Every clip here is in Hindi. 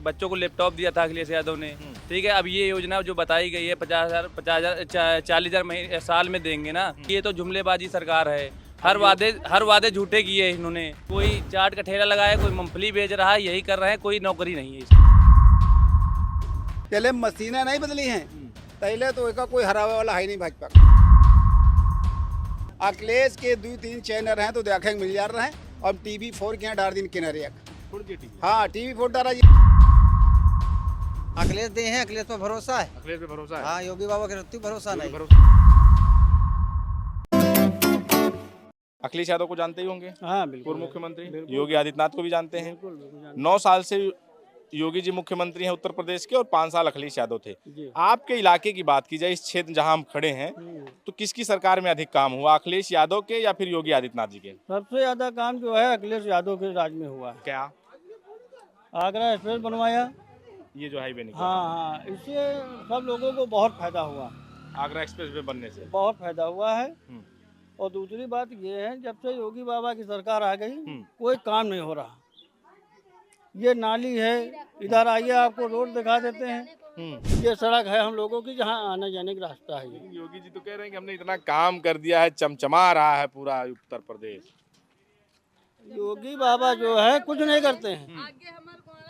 बच्चों को लैपटॉप दिया था अखिलेश यादव ने, ठीक है। अब ये योजना जो बताई गई है 50,000 40,000 साल में देंगे ना, ये तो जुमलेबाजी सरकार है। हर वादे झूठे किए इन्होंने। कोई चाट का ठेला लगाया, कोई मूंगफली बेच रहा है, यही कर रहे हैं, कोई नौकरी नहीं है। पहले मशीनें नहीं बदली हैं, पहले तो इसका कोई हरावे वाला है नहीं भाजपा का। अखिलेश के 2-3 चैनल हैं तो देखेंगे मिल जा रहे हैं। अब TV4 के यहाँ डाल दिन किनारे हाँ TV4 डाला जी। अखिलेश दे हैं, अखिलेश पर भरोसा है। अखिलेश पे भरोसा है। हाँ, योगी बाबा के प्रति भरोसा नहीं। अखिलेश यादव को जानते ही होंगे, हाँ बिल्कुल। पूर्व मुख्यमंत्री। योगी आदित्यनाथ को भी जानते हैं। 9 साल से योगी जी मुख्यमंत्री हैं उत्तर प्रदेश के और 5 साल अखिलेश यादव थे। आपके इलाके की बात की जाए, इस क्षेत्र जहां हम खड़े हैं, तो किसकी सरकार में अधिक काम हुआ, अखिलेश यादव के या फिर योगी आदित्यनाथ जी के? सबसे ज्यादा काम जो है अखिलेश यादव के राज में हुआ है। क्या? आगरा एक्सप्रेस बनवाया। ये जो हाईवे निकला, हाँ, इससे सब लोगों को बहुत फायदा हुआ। आगरा एक्सप्रेस वे बनने से बहुत फायदा हुआ है। और दूसरी बात ये है, जब से योगी बाबा की सरकार आ गई कोई काम नहीं हो रहा। ये नाली है, इधर आइए आपको रोड दिखा देते हैं। ये सड़क है हम लोगों की, जहाँ आने जाने का रास्ता है। योगी जी तो कह रहे हैं कि हमने इतना काम कर दिया है, चमचमा रहा है पूरा उत्तर प्रदेश। योगी बाबा जो है कुछ नहीं करते हैं।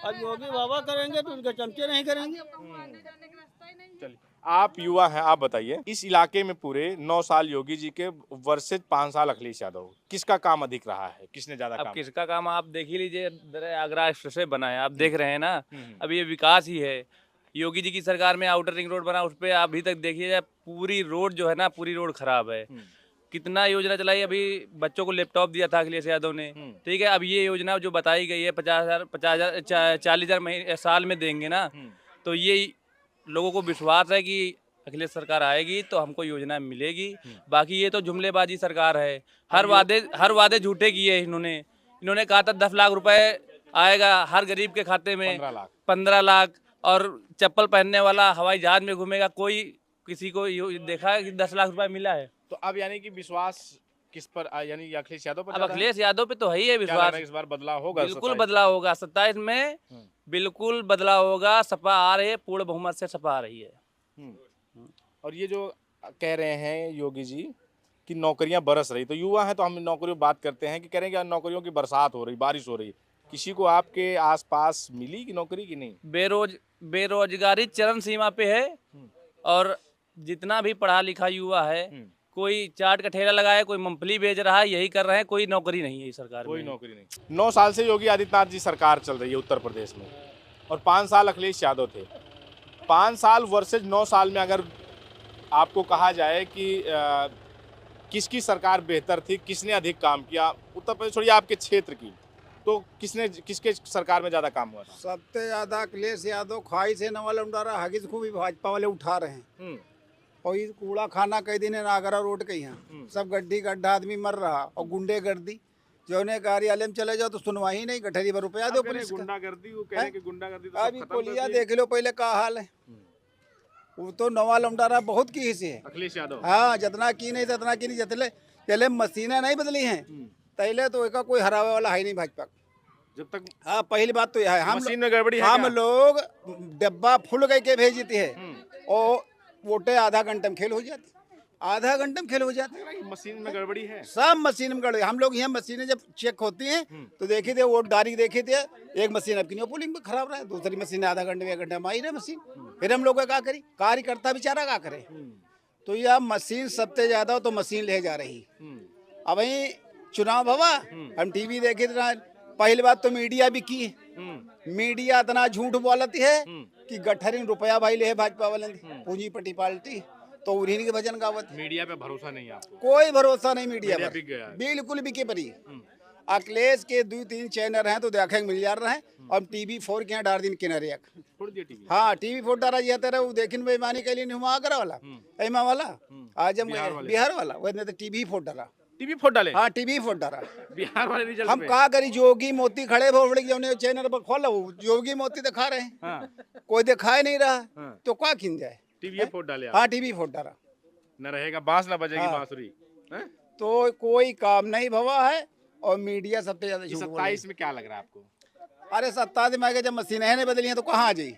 अब योगी बाबा करेंगे तो उनके चमचे नहीं करेंगे। चलिए, आप युवा हैं, आप बताइए, इस इलाके में पूरे 9 साल योगी जी के वर्सेज 5 साल अखिलेश यादव, किसका काम अधिक रहा है, किसने ज्यादा अब काम? किसका काम आप देख ही लीजिए, आगरा एक्सप्रेस वे बना है, आप देख रहे हैं ना। अब ये विकास ही है। योगी जी की सरकार में आउटर रिंग रोड बना, उस पर अभी तक देखिए पूरी रोड जो है ना, पूरी रोड खराब है। कितना योजना चलाई, अभी बच्चों को लैपटॉप दिया था अखिलेश यादव ने, ठीक है। अब ये योजना जो बताई गई है 50,000 40,000 साल में देंगे ना, तो ये लोगों को विश्वास है कि अखिलेश सरकार आएगी तो हमको योजना मिलेगी। बाकी ये तो जुमलेबाजी सरकार है। हर वादे झूठे किए इन्होंने कहा था 10 लाख रुपए आएगा हर गरीब के खाते में, 15 लाख, और चप्पल पहनने वाला हवाई जहाज में घूमेगा। कोई किसी को देखा है कि 10 लाख रुपए मिला है? तो अब यानी कि विश्वास किस पर, यानी अखिलेश यादव पर? अब अखिलेश यादव पे तो है ही है विश्वास। इस बार बदलाव होगा? बिल्कुल बदलाव होगा 27 में, बिल्कुल बदलाव होगा। सपा आ रही है, पूर्ण बहुमत से सपा आ रही है। और ये जो कह रहे हैं योगी जी कि नौकरियां बरस रही, तो युवा हैं तो हम नौकरियों बात करते हैं कि कह रहे हैं कि नौकरियों की बरसात हो रही, बारिश हो रही, किसी को आपके आसपास मिली कि नौकरी की नहीं? बेरोजगारी चरम सीमा पे है। और जितना भी पढ़ा लिखा युवा है, कोई चाट का ठेला लगाया, कोई मूंगफली बेच रहा है, यही कर रहे हैं, कोई नौकरी नहीं है सरकार में। कोई नौकरी नहीं। 9 साल से योगी आदित्यनाथ जी सरकार चल रही है उत्तर प्रदेश में और 5 साल अखिलेश यादव थे। 5 साल वर्सेज 9 साल में अगर आपको कहा जाए कि किसकी सरकार बेहतर थी, किसने अधिक काम किया उत्तर प्रदेश छोड़िए आपके क्षेत्र की, तो किसके सरकार में ज्यादा काम हुआ था? सबसे ज्यादा अखिलेश यादव ख्वाहिश से नवाला उठा हगिस को भी भाजपा वाले उठा रहे हैं। और ये कूड़ा खाना कई दिन है नागरा रोड के यहाँ, सब गड्ढी गड्ढा आदमी मर रहा। और गुंडे गर्दी जो ने कार्यालय में चले जाओ तो सुनवाई नहीं, गठरी पर रुपया दो पुलिस का। गुंडागर्दी, वो कह रहे हैं कि गुंडागर्दी तो अभी पुलिया देख लो पहले का हाल है। वो तो नवा लमडारा बहुत की हिस्से है अखिलेश यादव। हाँ, जितना की नहीं जितना की नहीं, जितने पहले मशीनें नहीं बदली हैं, पहले तो इसका कोई हरावे वाला है नहीं भाजपा का। जब तक हाँ, पहली बात तो यह है, मशीन में गड़बड़ी है। हम लोग डब्बा फुल के भेज देते हैं और वोटे आधा घंटे में खेल हो जाते, आधा घंटे में खेल हो जाते हैं। मशीन में गड़बड़ी है, सब मशीन में गड़बड़ी। हम लोग यहाँ मशीनें जब चेक होती हैं तो देखे थे, वोट डारी देखे थे, एक मशीन अब की पोलिंग में खराब रहा है, दूसरी मशीन आधा घंटे में 1 घंटे में आई रहे मशीन। फिर हम लोग क्या करी, कार्यकर्ता बेचारा क्या करे। तो यह मशीन सबसे ज्यादा तो मशीन ले जा रही। अब वही चुनाव हवा, हम TV देखे थे। पहली बात तो मीडिया भी की, मीडिया इतना झूठ बोलती है कि गठरी रुपया भाई ले भाजपा वाले पूंजीपति पार्टी, तो उन्हीं के भजन गावत। मीडिया पे भरोसा नहीं आपको? कोई भरोसा नहीं मीडिया पर, बिक गया है। बिल्कुल बिके परी। अखिलेश के 2-3 चैनल हैं तो देखेंगे मिल जा रहे हैं। और TV4 के यहाँ डाल दिन किनारे हाँ TV4 डाला जाता रहे, वो देखिन बेईमानी के लिए नहीं आगरा वाला, एमा वाला, आजम बिहार वाला, वो तो TV4 डाला। TV4 डाले? हाँ, TV4 डाला। बिहार वाले रिजल्ट हम कहा करी, जोगी मोती खड़े भोड़े चैनल पर खोला, वो जोगी मोती दिखा रहे हैं, कोई दिखाई नहीं रहा, तो क्या खिन जाए। TV4 डाले? हाँ, TV4 डाला। न रहेगा बांस, न बजेगी बांसुरी। तो कोई काम नहीं भवा है। और मीडिया सबसे ज्यादा झूठ बोल रही है। 27 में क्या लग रहा है आपको? अरे 27 में जब मशीनें नहीं बदली हैं तो कहाँ आ जाई?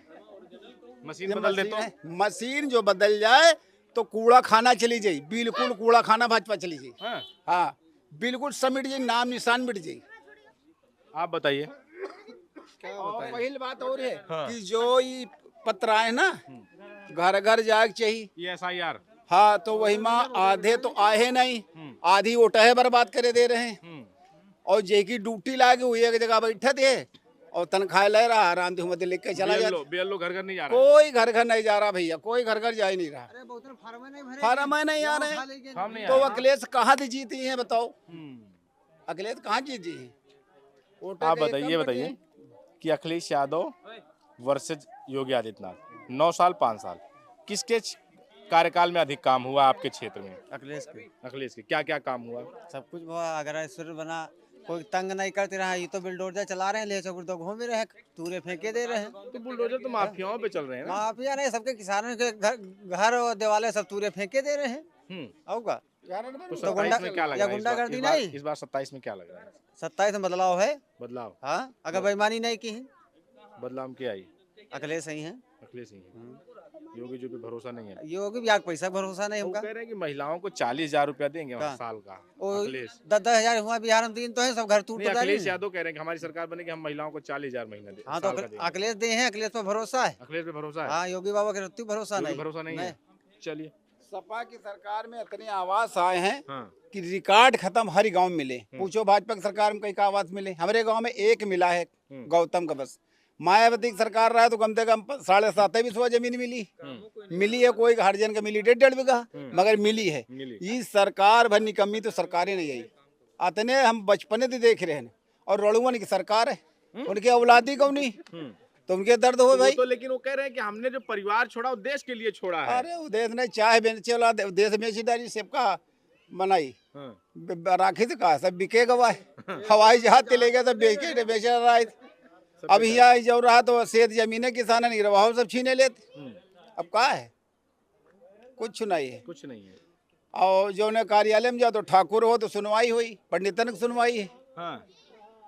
मशीन बदल दे तो मशीन जो बदल जाए तो कूड़ा खाना चली जाई, बिल्कुल कूड़ा खाना भाजपा चली जाई। हाँ। हाँ बिल्कुल समिट जाई, नाम निशान मिट जाई। आप बताइए। और पहली बात और है कि जो ये पत्र आए ना घर घर जाग चाहिए, ये SIR। हाँ तो वही माँ आधे तो आए नहीं, आधी ओटहे बर्बाद करे दे रहे हैं। और जे की ड्यूटी लागे हुई एक जगह बैठे थे और तनख्वाह ले रहा, आराम से मत लेके चला जाता। BLO घर घर नहीं जा रहा। कोई घर घर नहीं जा रहा भैया, कोई घर घर जा ही नहीं रहा। अरे बोतल फार्म नहीं भरे, फार्म में नहीं आ रहे हम नहीं तो आ रहे। अखिलेश कहाँ से जीती हैं बताओ? अखिलेश कहाँ जीती हैं? वोटर आप का एक बताइए, कम बताइए बटे। कि अखिलेश यादव वर्सेज योगी आदित्यनाथ 9 साल 5 साल किसके कार्यकाल में अधिक काम हुआ आपके क्षेत्र में? अखिलेश के अखिलेश के क्या क्या काम हुआ? सब कुछ हुआ, अगर ऐश्वर्य बना, कोई तंग नहीं करते रहा। ये तो बिल्डोजर चला रहे हैं, ले चौकुर तो घूम रहे हैं, तूरे फेंके दे रहे हैं। तो बुलडोजर तो माफियाओं पे चल रहे हैं ना। माफिया नहीं, सबके किसानों के घर और दिवाले सब तूरे फेंके दे रहे हैं। होगा तो तो 27 में क्या लग या रहा है? गुंडागर्दी नहीं। इस बार 27 में क्या लग रहा है? 27 में बदलाव है। बदलाव। हाँ, अगर बेईमानी नहीं की है बदलाव की आई अखिलेश सही है। अखिलेश ही है। योगी जी पे भरोसा नहीं है। योगी भी आग पैसा भरोसा नहीं वो हमका। कह रहे हैं कि महिलाओं को 40,000 रुपया देंगे क्या? साल का। वो अखिलेश 10,000 हुआ बिहार में, 3 तो है, सब घर टूट नहीं, तो अखिलेश यादव कह रहे हैं कि हमारी सरकार बनेगी हम महिलाओं को 40,000 महीना दे हाँ तो साल का देंगे। अखिलेश दे हैं, अखिलेश पर भरोसा है। अखिलेश पे भरोसा है? हाँ, योगी बाबा के रत्ती भरोसा योगी नहीं। भरोसा नहीं है। चलिए। सपा की सरकार में इतने आवास आए हैं हाँ। कि रिकॉर्ड खत्म हर गांव में मिले। पूछो भाजपा की सरकार में कई का आवास मिले? हमारे गांव में एक मिला है, गौतम का बस। मायावती की सरकार रहा है तो कम से कम 7.5 जमीन मिली। मिली है कोई हरिजन का मिली 1.5 बीघा, मगर मिली है। ये सरकार भर निकम्मी तो सरकारें नहीं आई। अतने हम बचपने से देख रहे हैं और रड़ुअन की सरकार है, उनकी औलादी कौन नहीं तो उनके दर्द हो भाई। तो लेकिन वो कह रहे हैं कि हमने जो परिवार छोड़ा वो देश के लिए छोड़ा है। अरे वो देश ने चाय बेचे वाला देश बेचीदारी सबका बनाई राखी से कहा सब बिकेगा भाई। हवाई जहाज चले गए सब बेच रहा है। अब यहाँ जब रहा तो सेठ जमीने किसान नहीं रहा, सब छीने लेते। अब कहा है कुछ नहीं है, कुछ नहीं है। और जो ने कार्यालय में जाओ तो ठाकुर हो तो सुनवाई हुई, पंडितन की सुनवाई है। हाँ।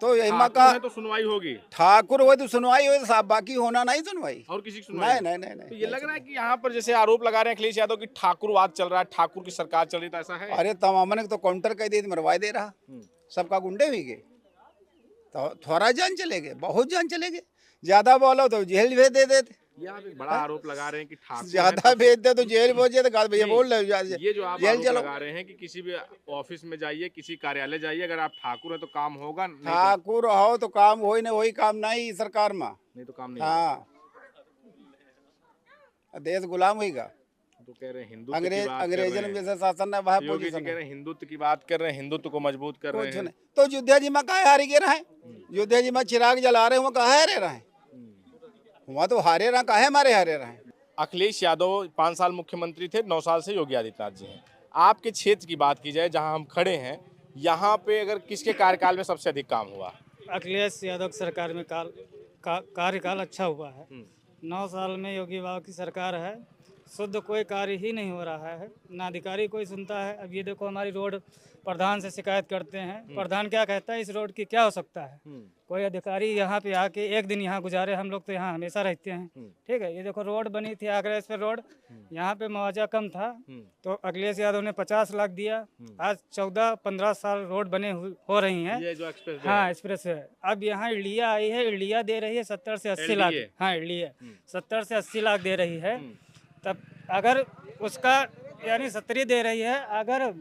तो यही ठाकुर का है तो सुनवाई होगी। ठाकुर हो तो सुनवाई हो, साहब बाकी होना नहीं सुनवाई। और किसी की सुनवाई नहीं नहीं नहीं तो ये लग रहा है कि यहाँ पर जैसे आरोप लगा रहे हैं अखिलेश यादव की ठाकुरवाद चल रहा है, ठाकुर की सरकार चल रही है, तो ऐसा है? अरे तमामन तो काउंटर कह दी मरवा दे रहा, सबका गुंडे हुई गए तो थोड़ा जान चले गए, बहुत जान चले गए। ज्यादा बोलो तो जेल भेज दे देते, ये आप एक बड़ा आरोप लगा रहे हैं कि ठाकुर है ज्यादा भेज दे तो जेल भेज दे तो भैया नहीं, बोल रहे ये जो आप जेल आरोप चलो। लगा रहे हैं कि किसी भी ऑफिस में जाइए, किसी कार्यालय जाइए, अगर आप ठाकुर हैं तो काम होगा, नहीं ठाकुर हो तो काम हो ही नहीं, वही काम नहीं सरकार में। नहीं तो काम नहीं होगा। हाँ देश गुलाम होगा। तो कह रहे हैं हिंदुत्व की बात कर रहे अंग्रेजन हैं। जैसे शासन है वह योगी जी पोजीशन कह रहे हैं हिंदुत्व की बात कर रहे हैं, हिंदुत्व को मजबूत कर रहे कुछ हैं। नहीं। तो अयोध्या जी में काहे हारी गिर है? अयोध्या जी में चिराग जला रहे वो काहे हारे रहे? वहाँ तो हारे रहा, काहे हमारे हारे रहे? अखिलेश यादव 5 साल मुख्यमंत्री थे, 9 साल से योगी आदित्यनाथ जी हैं। आपके क्षेत्र की बात की जाए जहां हम खड़े हैं, यहाँ पे अगर किसके कार्यकाल में सबसे अधिक काम हुआ? अखिलेश यादव की सरकार में कार्यकाल अच्छा हुआ है। 9 साल में योगी बाबा की सरकार है, शुद्ध कोई कार्य ही नहीं हो रहा है, ना अधिकारी कोई सुनता है। अब ये देखो हमारी रोड प्रधान से शिकायत करते हैं, प्रधान क्या कहता है इस रोड की क्या हो सकता है? कोई अधिकारी यहाँ पे आके एक दिन यहाँ गुजारे, हम लोग तो यहाँ हमेशा रहते हैं। ठीक है, ये देखो रोड बनी थी आगरा एक्सप्रेस रोड, यहाँ पे मुआवजा कम था तो अखिलेश यादव ने 50 लाख दिया। आज 14-15 साल रोड बने हो रही हैं। ये जो एक्सप्रेस हाँ एक्सप्रेस है। अब यहाँ इड़लिया आई है, इड़लिया दे रही है 70 से 80 लाख। हाँ इड़लिया 70 से 80 लाख दे रही है। तब अगर उसका यानी 70 दे रही है, अगर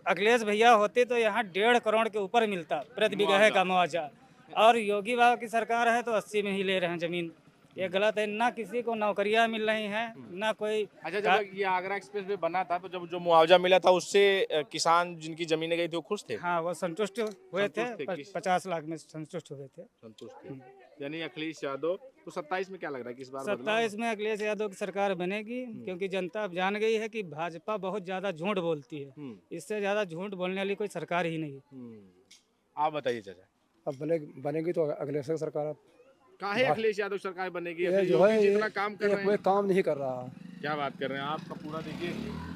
अखिलेश भैया होते तो यहाँ 1.5 करोड़ के ऊपर मिलता प्रति बीघा का मुआवजा, और योगी बाबा की सरकार है तो 80 में ही ले रहे हैं जमीन। ये गलत है, ना किसी को नौकरियां मिल रही हैं, ना कोई। अच्छा, जब ये आगरा एक्सप्रेस वे बना था तो जब जो मुआवजा मिला था उससे किसान जिनकी जमीनें गई थी वो खुश थे? हाँ वो संतुष्ट हुए थे, 50 लाख में संतुष्ट हुए थे। संतुष्ट थे। यानी अखिलेश यादव तो 27 में क्या लग रहा है किस बार 27 में अखिलेश यादव की सरकार बनेगी, क्योंकि जनता अब जान गई है कि भाजपा बहुत ज्यादा झूठ बोलती है, इससे ज्यादा झूठ बोलने वाली कोई सरकार ही नहीं। आप बताइए चाचा। अब बनेगी तो अखिलेश सरकार। काहे अखिलेश यादव सरकार बनेगी? ये जो है जितना काम कर रहे हैं, कोई काम नहीं कर रहा। क्या बात कर रहे हैं, आपका पूरा देखिए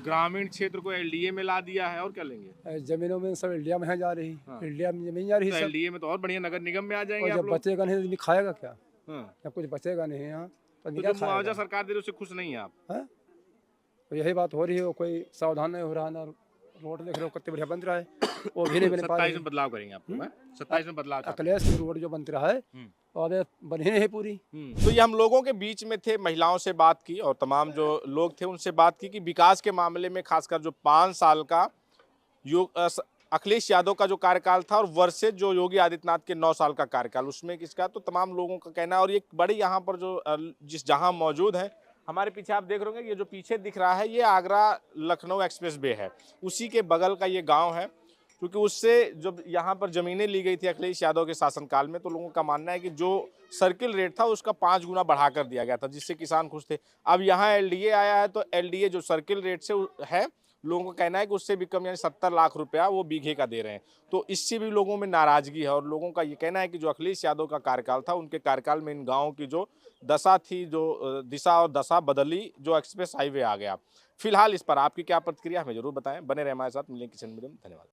ग्रामीण क्षेत्र को एलडीए में ला दिया है, और क्या लेंगे? जमीनों में सब इंडिया में है जा रही, हाँ। इंडिया में जमीन जा रही तो सब। एलडीए में तो और बढ़िया नगर निगम में आ जाएंगे और आप जब लोग। बचेगा नहीं आदमी खाएगा क्या? हाँ। जब कुछ बचेगा नहीं यहाँ तो तो क्या जो मुआवजा खाएगा? सरकार दे रही है उससे खुश नहीं है आप? हाँ? तो यही बात हो रही है, वो कोई सावधान नहीं हो रहा ना। रोड देख रहे हो कितने बढ़िया बन रहा है, वो भी नहीं बन पा 27 रही। में बदलाव करेंगे आप लोग, 27 में बदलाव चाहते अखिलेश की रोड जो बन रहा है और अबे बनी नहीं है पूरी। हैं। तो ये हम लोगों के बीच में थे, महिलाओं से बात की और तमाम जो लोग थे उनसे बात की कि विकास के मामले में खासकर जो 5 साल का अखिलेश यादव का जो कार्यकाल था और वर्सेज जो योगी आदित्यनाथ के 9 साल का कार्यकाल, उसमें किसका, तो तमाम लोगों का कहना है। और ये बड़ी यहाँ पर जो जहाँ मौजूद है, हमारे पीछे आप देख रहे होंगे, ये जो पीछे दिख रहा है ये आगरा लखनऊ एक्सप्रेस वे है, उसी के बगल का ये गांव है। क्योंकि उससे जब यहाँ पर ज़मीनें ली गई थी अखिलेश यादव के शासनकाल में, तो लोगों का मानना है कि जो सर्किल रेट था उसका 5 गुना बढ़ा कर दिया गया था, जिससे किसान खुश थे। अब यहाँ एलडीए आया है, तो एलडीए जो सर्किल रेट से है, लोगों का कहना है कि उससे भी कम, यानी 70 लाख रुपया वो बीघे का दे रहे हैं। तो इससे भी लोगों में नाराजगी है और लोगों का ये कहना है कि जो अखिलेश यादव का कार्यकाल था, उनके कार्यकाल में इन गाँवों की जो दशा थी, जो दिशा और दशा बदली, जो एक्सप्रेस हाईवे आ गया। फिलहाल इस पर आपकी क्या प्रतिक्रिया, हमें जरूर बताएं। बने रहे हमारे साथ, मिलेंगे किचन मीडियम। धन्यवाद।